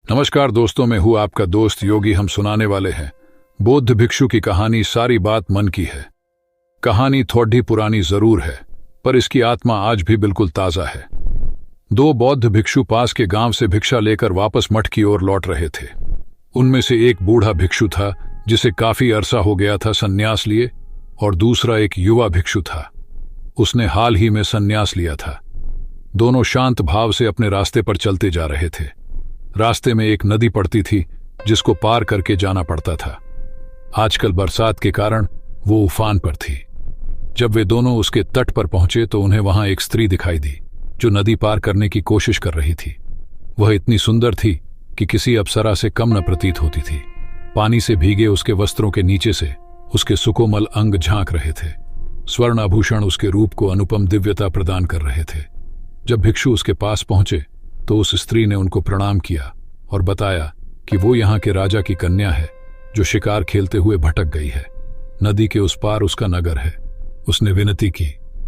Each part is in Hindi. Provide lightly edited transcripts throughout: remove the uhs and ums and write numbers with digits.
नमस्कार दोस्तों, मैं हूं आपका दोस्त योगी। हम सुनाने वाले हैं बौद्ध भिक्षु की कहानी। सारी बात मन की है। कहानी थोड़ी पुरानी जरूर है, पर इसकी आत्मा आज भी बिल्कुल ताजा है। दो बौद्ध भिक्षु पास के गांव से भिक्षा लेकर वापस मठ की ओर लौट रहे थे। उनमें से एक बूढ़ा भिक्षु था जिसे काफी अरसा हो गया था संन्यास लिए, और दूसरा एक युवा भिक्षु था, उसने हाल ही में संन्यास लिया था। दोनों शांत भाव से अपने रास्ते पर चलते जा रहे थे। रास्ते में एक नदी पड़ती थी जिसको पार करके जाना पड़ता था। आजकल बरसात के कारण वो उफान पर थी। जब वे दोनों उसके तट पर पहुंचे तो उन्हें वहां एक स्त्री दिखाई दी जो नदी पार करने की कोशिश कर रही थी। वह इतनी सुंदर थी कि किसी अप्सरा से कम न प्रतीत होती थी। पानी से भीगे उसके वस्त्रों के नीचे से उसके सुकोमल अंग झांक रहे थे। स्वर्ण आभूषण उसके रूप को अनुपम दिव्यता प्रदान कर रहे थे। जब भिक्षु उसके पास पहुंचे तो उस स्त्री ने उनको प्रणाम किया और बताया कि वो यहाँ के राजा की कन्या है जो शिकार खेलते हुए भटक गई है। नदी के उस पार उसका नगर है। उसने विनती की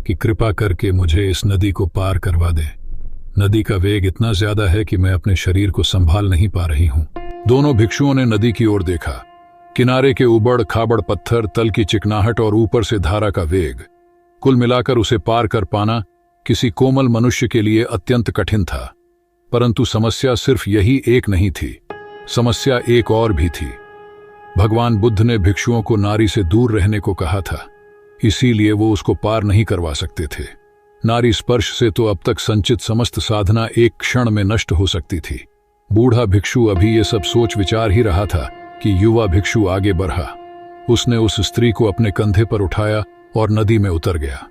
कि कृपा करके मुझे इस नदी को पार करवा दे। नदी का वेग इतना ज्यादा है कि मैं अपने शरीर को संभाल नहीं पा रही हूँ। दोनों भिक्षुओं ने नदी की ओर देखा। किनारे के उबड़ खाबड़ पत्थर, तल की चिकनाहट और ऊपर से धारा का वेग, कुल मिलाकर उसे पार कर पाना किसी कोमल मनुष्य के लिए अत्यंत कठिन था। परंतु समस्या सिर्फ यही एक नहीं थी, समस्या एक और भी थी। भगवान बुद्ध ने भिक्षुओं को नारी से दूर रहने को कहा था, इसीलिए वो उसको पार नहीं करवा सकते थे। नारी स्पर्श से तो अब तक संचित समस्त साधना एक क्षण में नष्ट हो सकती थी। बूढ़ा भिक्षु अभी ये सब सोच विचार ही रहा था कि युवा भिक्षु आगे बढ़ा। उसने उस स्त्री को अपने कंधे पर उठाया और नदी में उतर गया।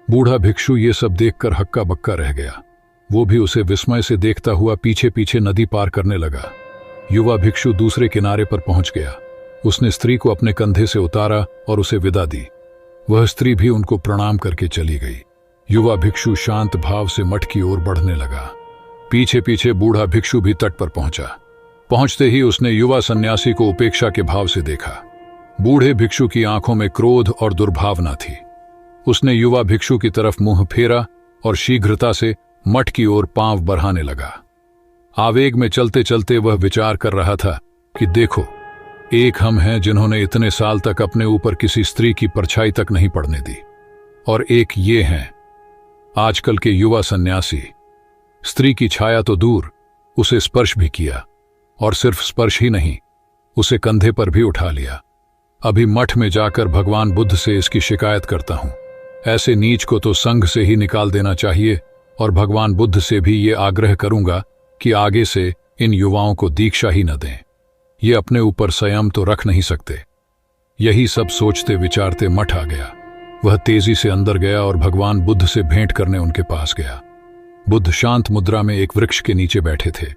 बूढ़ा भिक्षु ये सब देखकर हक्का बक्का रह गया। वो भी उसे विस्मय से देखता हुआ पीछे पीछे नदी पार करने लगा। युवा भिक्षु दूसरे किनारे पर पहुंच गया। उसने स्त्री को अपने कंधे से उतारा और उसे विदा दी। वह स्त्री भी उनको प्रणाम करके चली गई। युवा भिक्षु शांत भाव से मठ की ओर बढ़ने लगा। पीछे पीछे बूढ़ा भिक्षु भी तट पर पहुंचा। पहुंचते ही उसने युवा सन्यासी को उपेक्षा के भाव से देखा। बूढ़े भिक्षु की आंखों में क्रोध और दुर्भावना थी। उसने युवा भिक्षु की तरफ मुंह फेरा और शीघ्रता से मठ की ओर पांव बढ़ाने लगा। आवेग में चलते चलते वह विचार कर रहा था कि देखो, एक हम हैं जिन्होंने इतने साल तक अपने ऊपर किसी स्त्री की परछाई तक नहीं पड़ने दी, और एक ये हैं आजकल के युवा सन्यासी। स्त्री की छाया तो दूर, उसे स्पर्श भी किया, और सिर्फ स्पर्श ही नहीं, उसे कंधे पर भी उठा लिया। अभी मठ में जाकर भगवान बुद्ध से इसकी शिकायत करता हूं। ऐसे नीच को तो संघ से ही निकाल देना चाहिए, और भगवान बुद्ध से भी ये आग्रह करूंगा कि आगे से इन युवाओं को दीक्षा ही न दें। ये अपने ऊपर संयम तो रख नहीं सकते। यही सब सोचते विचारते मठ आ गया। वह तेजी से अंदर गया और भगवान बुद्ध से भेंट करने उनके पास गया। बुद्ध शांत मुद्रा में एक वृक्ष के नीचे बैठे थे।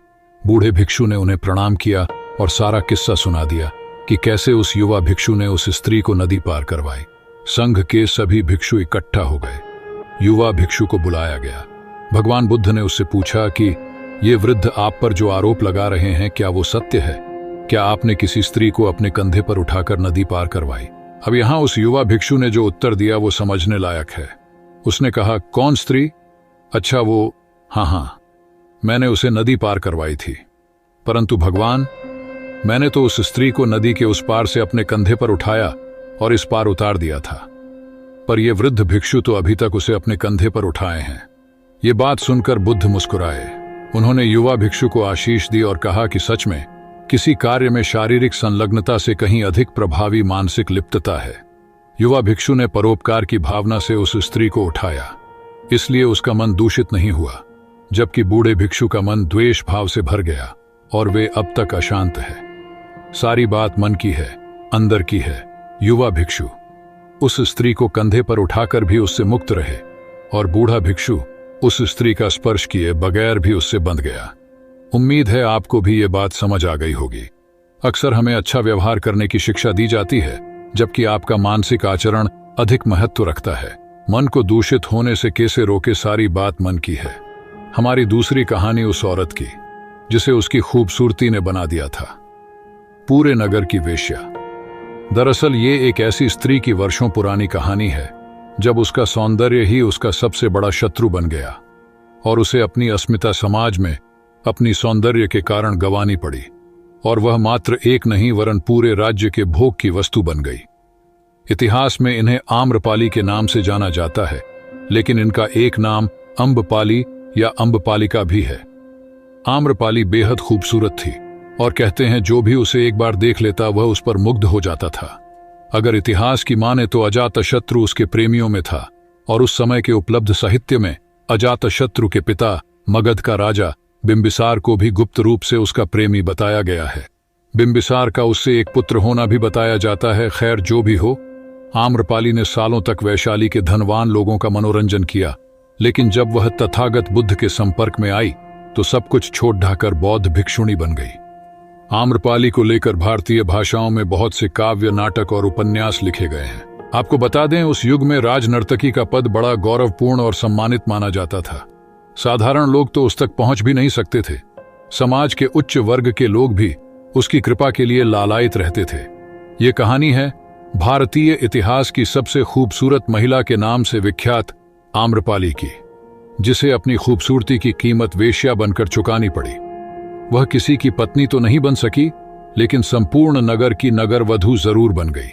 बूढ़े भिक्षु ने उन्हें प्रणाम किया और सारा किस्सा सुना दिया कि कैसे उस युवा भिक्षु ने उस स्त्री को नदी पार करवाई। संघ के सभी भिक्षु इकट्ठा हो गए। युवा भिक्षु को बुलाया गया। भगवान बुद्ध ने उससे पूछा कि ये वृद्ध आप पर जो आरोप लगा रहे हैं, क्या वो सत्य है? क्या आपने किसी स्त्री को अपने कंधे पर उठाकर नदी पार करवाई? अब यहां उस युवा भिक्षु ने जो उत्तर दिया वो समझने लायक है। उसने कहा, कौन स्त्री? अच्छा वो, हाँ, मैंने उसे नदी पार करवाई थी। परंतु भगवान, मैंने तो उस स्त्री को नदी के उस पार से अपने कंधे पर उठाया और इस पार उतार दिया था, पर यह वृद्ध भिक्षु तो अभी तक उसे अपने कंधे पर उठाए हैं। ये बात सुनकर बुद्ध मुस्कुराए। उन्होंने युवा भिक्षु को आशीष दी और कहा कि सच में किसी कार्य में शारीरिक संलग्नता से कहीं अधिक प्रभावी मानसिक लिप्तता है। युवा भिक्षु ने परोपकार की भावना से उस स्त्री को उठाया, इसलिए उसका मन दूषित नहीं हुआ, जबकि बूढ़े भिक्षु का मन द्वेष भाव से भर गया और वे अब तक अशांत है। सारी बात मन की है, अंदर की है। युवा भिक्षु उस स्त्री को कंधे पर उठाकर भी उससे मुक्त रहे, और बूढ़ा भिक्षु उस स्त्री का स्पर्श किए बगैर भी उससे बंध गया। उम्मीद है आपको भी ये बात समझ आ गई होगी। अक्सर हमें अच्छा व्यवहार करने की शिक्षा दी जाती है, जबकि आपका मानसिक आचरण अधिक महत्व रखता है। मन को दूषित होने से कैसे रोके, सारी बात मन की है। हमारी दूसरी कहानी उस औरत की जिसे उसकी खूबसूरती ने बना दिया था, पूरे नगर की वेश्या। दरअसल ये एक ऐसी स्त्री की वर्षों पुरानी कहानी है जब उसका सौंदर्य ही उसका सबसे बड़ा शत्रु बन गया और उसे अपनी अस्मिता समाज में अपनी सौंदर्य के कारण गंवानी पड़ी और वह मात्र एक नहीं वरन पूरे राज्य के भोग की वस्तु बन गई। इतिहास में इन्हें आम्रपाली के नाम से जाना जाता है, लेकिन इनका एक नाम अम्बपाली या अम्बपालिका भी है। आम्रपाली बेहद खूबसूरत थी और कहते हैं जो भी उसे एक बार देख लेता वह उस पर मुग्ध हो जाता था। अगर इतिहास की माने तो अजातशत्रु उसके प्रेमियों में था और उस समय के उपलब्ध साहित्य में अजातशत्रु के पिता मगध का राजा बिंबिसार को भी गुप्त रूप से उसका प्रेमी बताया गया है। बिंबिसार का उससे एक पुत्र होना भी बताया जाता है। खैर जो भी हो, आम्रपाली ने सालों तक वैशाली के धनवान लोगों का मनोरंजन किया, लेकिन जब वह तथागत बुद्ध के संपर्क में आई तो सब कुछ छोड़ ढाकर बौद्ध भिक्षुणी बन गई। आम्रपाली को लेकर भारतीय भाषाओं में बहुत से काव्य, नाटक और उपन्यास लिखे गए हैं। आपको बता दें, उस युग में राजनर्तकी का पद बड़ा गौरवपूर्ण और सम्मानित माना जाता था। साधारण लोग तो उस तक पहुंच भी नहीं सकते थे। समाज के उच्च वर्ग के लोग भी उसकी कृपा के लिए लालायित रहते थे। ये कहानी है भारतीय इतिहास की सबसे खूबसूरत महिला के नाम से विख्यात आम्रपाली की, जिसे अपनी खूबसूरती की कीमत वेश्या बनकर चुकानी पड़ी। वह किसी की पत्नी तो नहीं बन सकी, लेकिन संपूर्ण नगर की नगर वधू जरूर बन गई।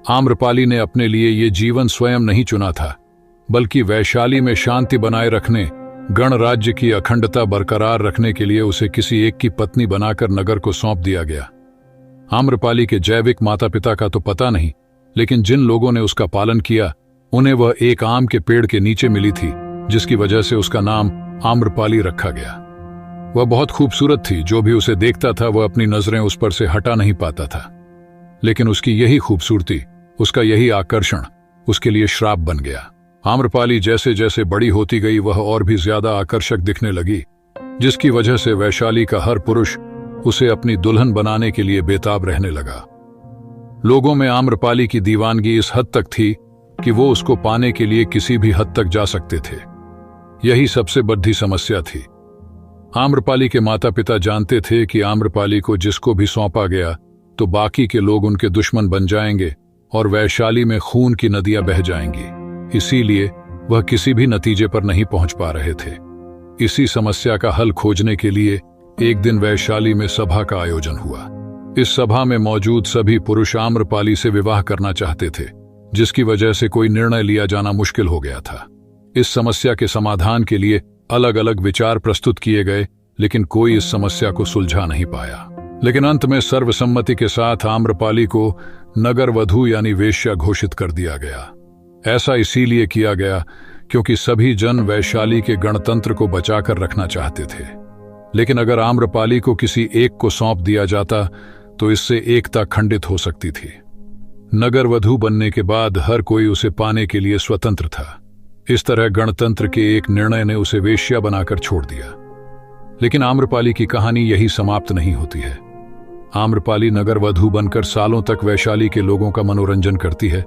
आम्रपाली ने अपने लिए ये जीवन स्वयं नहीं चुना था, बल्कि वैशाली में शांति बनाए रखने, गणराज्य की अखंडता बरकरार रखने के लिए उसे किसी एक की पत्नी बनाकर नगर को सौंप दिया गया। आम्रपाली के जैविक माता पिता का तो पता नहीं, लेकिन जिन लोगों ने उसका पालन किया उन्हें वह एक आम के पेड़ के नीचे मिली थी, जिसकी वजह से उसका नाम आम्रपाली रखा गया। वह बहुत खूबसूरत थी, जो भी उसे देखता था वह अपनी नजरें उस पर से हटा नहीं पाता था। लेकिन उसकी यही खूबसूरती, उसका यही आकर्षण उसके लिए श्राप बन गया। आम्रपाली जैसे जैसे बड़ी होती गई वह और भी ज्यादा आकर्षक दिखने लगी, जिसकी वजह से वैशाली का हर पुरुष उसे अपनी दुल्हन बनाने के लिए बेताब रहने लगा। लोगों में आम्रपाली की दीवानगी इस हद तक थी कि वो उसको पाने के लिए किसी भी हद तक जा सकते थे। यही सबसे बड़ी समस्या थी। आम्रपाली के माता पिता जानते थे कि आम्रपाली को जिसको भी सौंपा गया तो बाकी के लोग उनके दुश्मन बन जाएंगे और वैशाली में खून की नदियां बह जाएंगी। इसीलिए वह किसी भी नतीजे पर नहीं पहुंच पा रहे थे। इसी समस्या का हल खोजने के लिए एक दिन वैशाली में सभा का आयोजन हुआ। इस सभा में मौजूद सभी पुरुष आम्रपाली से विवाह करना चाहते थे, जिसकी वजह से कोई निर्णय लिया जाना मुश्किल हो गया था। इस समस्या के समाधान के लिए अलग अलग विचार प्रस्तुत किए गए, लेकिन कोई इस समस्या को सुलझा नहीं पाया। लेकिन अंत में सर्वसम्मति के साथ आम्रपाली को नगर वधू यानी वेश्या घोषित कर दिया गया। ऐसा इसीलिए किया गया क्योंकि सभी जन वैशाली के गणतंत्र को बचाकर रखना चाहते थे। लेकिन अगर आम्रपाली को किसी एक को सौंप दिया जाता तो इससे एकता खंडित हो सकती थी। नगर वधू बनने के बाद हर कोई उसे पाने के लिए स्वतंत्र था। इस तरह गणतंत्र के एक निर्णय ने उसे वेश्या बनाकर छोड़ दिया। लेकिन आम्रपाली की कहानी यही समाप्त नहीं होती है। आम्रपाली नगर वधू बनकर सालों तक वैशाली के लोगों का मनोरंजन करती है,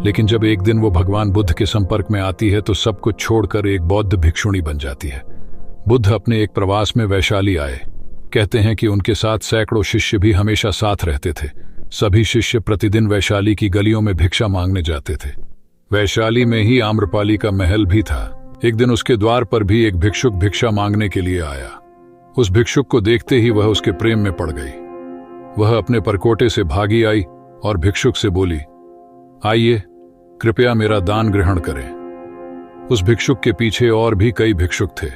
लेकिन जब एक दिन वो भगवान बुद्ध के संपर्क में आती है तो सब कुछ छोड़कर एक बौद्ध भिक्षुणी बन जाती है। बुद्ध अपने एक प्रवास में वैशाली आए। कहते हैं कि उनके साथ सैकड़ों शिष्य भी हमेशा साथ रहते थे। सभी शिष्य प्रतिदिन वैशाली की गलियों में भिक्षा मांगने जाते थे। वैशाली में ही आम्रपाली का महल भी था। एक दिन उसके द्वार पर भी एक भिक्षुक भिक्षा मांगने के लिए आया। उस भिक्षुक को देखते ही वह उसके प्रेम में पड़ गई। वह अपने परकोटे से भागी आई और भिक्षुक से बोली, आइए, कृपया मेरा दान ग्रहण करें। उस भिक्षुक के पीछे और भी कई भिक्षुक थे।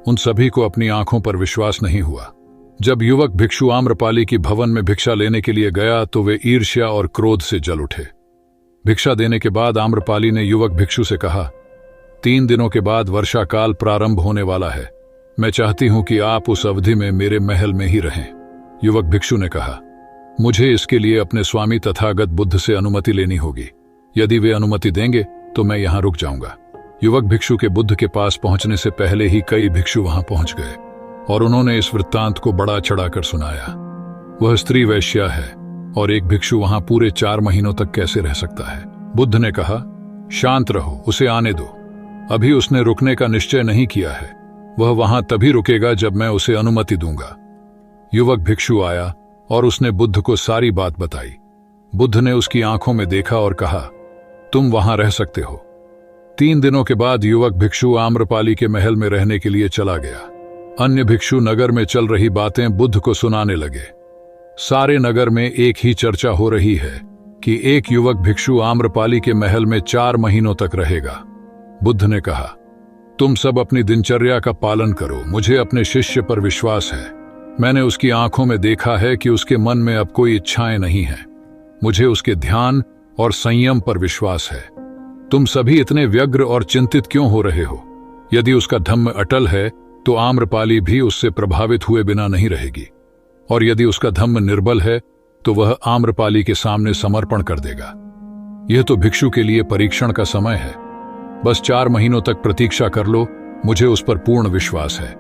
उन सभी को अपनी आंखों पर विश्वास नहीं हुआ। जब युवक भिक्षु आम्रपाली की भवन में भिक्षा लेने के लिए गया तो वे ईर्ष्या और क्रोध से जल उठे। भिक्षा देने के बाद आम्रपाली ने युवक भिक्षु से कहा, 3 दिनों के बाद वर्षा काल प्रारंभ होने वाला है। मैं चाहती हूं कि आप उस अवधि में मेरे महल में ही रहें। युवक भिक्षु ने कहा, मुझे इसके लिए अपने स्वामी तथागत बुद्ध से अनुमति लेनी होगी। यदि वे अनुमति देंगे तो मैं यहां रुक जाऊंगा। युवक भिक्षु के बुद्ध के पास पहुंचने से पहले ही कई भिक्षु वहां पहुंच गए और उन्होंने इस वृत्तांत को बड़ा चढ़ाकर सुनाया। वह स्त्री वैश्या है और एक भिक्षु वहां पूरे 4 महीनों तक कैसे रह सकता है। बुद्ध ने कहा, शांत रहो, उसे आने दो। अभी उसने रुकने का निश्चय नहीं किया है। वह वहां तभी रुकेगा जब मैं उसे अनुमति दूंगा। युवक भिक्षु आया और उसने बुद्ध को सारी बात बताई। बुद्ध ने उसकी आंखों में देखा और कहा, तुम वहां रह सकते हो। 3 दिनों के बाद युवक भिक्षु आम्रपाली के महल में रहने के लिए चला गया। अन्य भिक्षु नगर में चल रही बातें बुद्ध को सुनाने लगे। सारे नगर में एक ही चर्चा हो रही है कि एक युवक भिक्षु आम्रपाली के महल में 4 महीनों तक रहेगा। बुद्ध ने कहा, तुम सब अपनी दिनचर्या का पालन करो, मुझे अपने शिष्य पर विश्वास है। मैंने उसकी आंखों में देखा है कि उसके मन में अब कोई इच्छाएं नहीं हैं। मुझे उसके ध्यान और संयम पर विश्वास है। तुम सभी इतने व्यग्र और चिंतित क्यों हो रहे हो? यदि उसका धम्म अटल है तो आम्रपाली भी उससे प्रभावित हुए बिना नहीं रहेगी, और यदि उसका धम्म निर्बल है तो वह आम्रपाली के सामने समर्पण कर देगा। यह तो भिक्षु के लिए परीक्षण का समय है। बस 4 महीनों तक प्रतीक्षा कर लो, मुझे उस पर पूर्ण विश्वास है।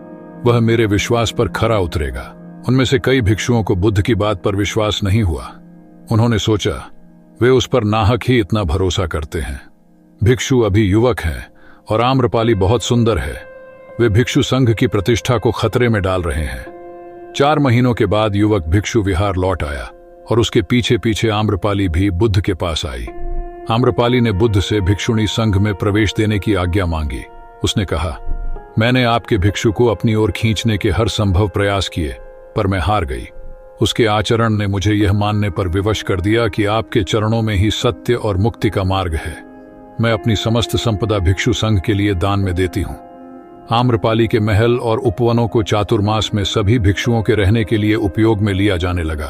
वह मेरे विश्वास पर खरा उतरेगा। उनमें से कई भिक्षुओं को बुद्ध की बात पर विश्वास नहीं हुआ। उन्होंने सोचा, वे उस पर नाहक ही इतना भरोसा करते हैं। भिक्षु अभी युवक हैं और आम्रपाली बहुत सुंदर है। वे भिक्षु संघ की प्रतिष्ठा को खतरे में डाल रहे हैं। 4 महीनों के बाद युवक भिक्षु विहार लौट आया और उसके पीछे पीछे आम्रपाली भी बुद्ध के पास आई। आम्रपाली ने बुद्ध से भिक्षुणी संघ में प्रवेश देने की आज्ञा मांगी। उसने कहा, मैंने आपके भिक्षु को अपनी ओर खींचने के हर संभव प्रयास किए, पर मैं हार गई। उसके आचरण ने मुझे यह मानने पर विवश कर दिया कि आपके चरणों में ही सत्य और मुक्ति का मार्ग है। मैं अपनी समस्त संपदा भिक्षु संघ के लिए दान में देती हूँ। आम्रपाली के महल और उपवनों को चातुर्मास में सभी भिक्षुओं के रहने के लिए उपयोग में लिया जाने लगा।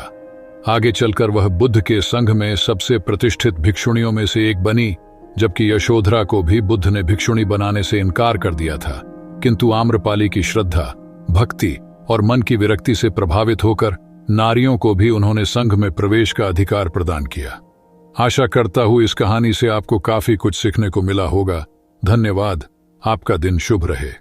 आगे चलकर वह बुद्ध के संघ में सबसे प्रतिष्ठित भिक्षुणियों में से एक बनी, जबकि यशोधरा को भी बुद्ध ने भिक्षुणी बनाने से इनकार कर दिया था। किंतु आम्रपाली की श्रद्धा, भक्ति और मन की विरक्ति से प्रभावित होकर नारियों को भी उन्होंने संघ में प्रवेश का अधिकार प्रदान किया। आशा करता हूं इस कहानी से आपको काफी कुछ सीखने को मिला होगा। धन्यवाद। आपका दिन शुभ रहे।